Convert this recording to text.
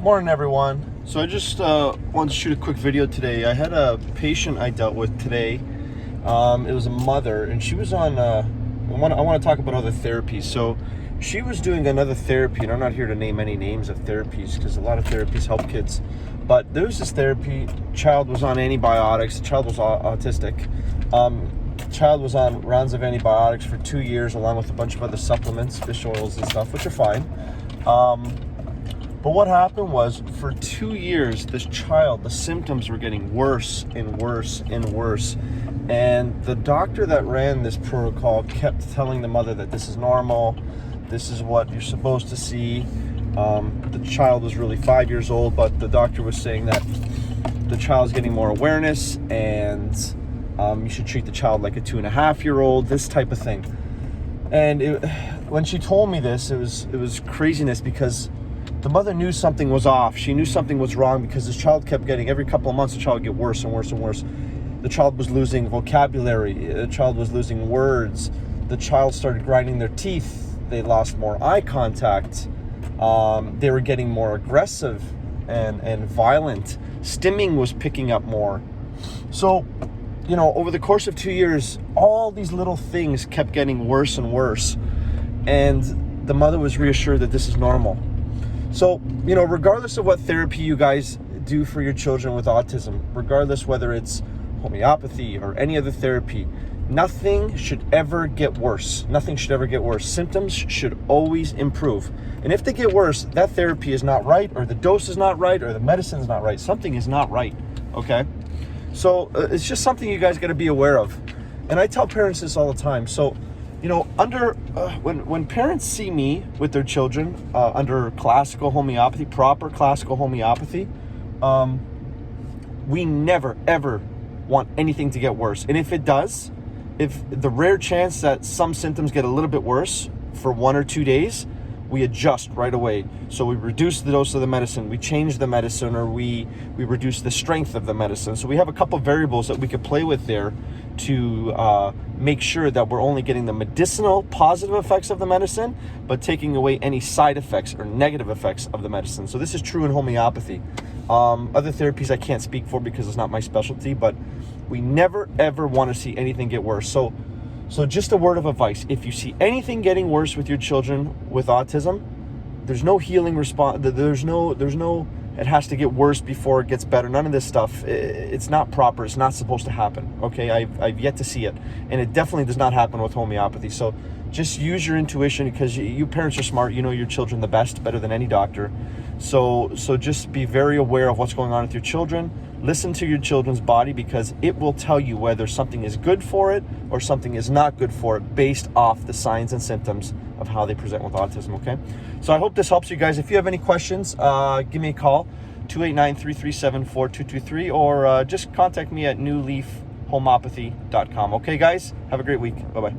Morning, everyone. So I just wanted to shoot a quick video today. I had a patient I dealt with today. It was a mother, and she was on. I want to talk about other therapies. So she was doing another therapy, and I'm not here to name any names of therapies because a lot of therapies help kids. But there was this therapy. Child was on antibiotics. The child was autistic. Child was on rounds of antibiotics for 2 years, along with a bunch of other supplements, fish oils and stuff, which are fine. But what happened was, for 2 years, this child, the symptoms were getting worse and worse and worse. And the doctor that ran this protocol kept telling the mother that this is normal, this is what you're supposed to see. The child was really 5 years old, but the doctor was saying that the child's getting more awareness and you should treat the child like a 2.5-year-old, this type of thing. And when she told me this, it was craziness, because the mother knew something was off. She knew something was wrong, because this child kept getting, every couple of months, the child would get worse and worse and worse. The child was losing vocabulary. The child was losing words. The child started grinding their teeth. They lost more eye contact. They were getting more aggressive and violent. Stimming was picking up more. So, over the course of 2 years, all these little things kept getting worse and worse. And the mother was reassured that this is normal. So, regardless of what therapy you guys do for your children with autism, regardless whether it's homeopathy or any other therapy, nothing should ever get worse. Nothing should ever get worse. Symptoms should always improve. And if they get worse, that therapy is not right, or the dose is not right, or the medicine is not right. Something is not right, okay? So it's just something you guys got to be aware of. And I tell parents this all the time. So, when parents see me with their children under classical homeopathy, proper classical homeopathy, we never, ever want anything to get worse. And if it does, if the rare chance that some symptoms get a little bit worse for 1 or 2 days, we adjust right away. So we reduce the dose of the medicine, we change the medicine, or we reduce the strength of the medicine. So we have a couple variables that we could play with there to make sure that we're only getting the medicinal positive effects of the medicine, but taking away any side effects or negative effects of the medicine. So this is true in homeopathy. Other therapies I can't speak for because it's not my specialty, but we never ever want to see anything get worse. So just a word of advice: if you see anything getting worse with your children with autism, there's no healing response. There's no it has to get worse before it gets better. None of this stuff. It's not proper. It's not supposed to happen. Okay, I've yet to see it, and it definitely does not happen with homeopathy. So just use your intuition, because you parents are smart. You know your children the best, better than any doctor. So just be very aware of what's going on with your children. Listen to your children's body, because it will tell you whether something is good for it or something is not good for it, based off the signs and symptoms of how they present with autism, okay? So I hope this helps you guys. If you have any questions, give me a call, 289-337-4223, or just contact me at newleafhomeopathy.com. Okay, guys? Have a great week. Bye-bye.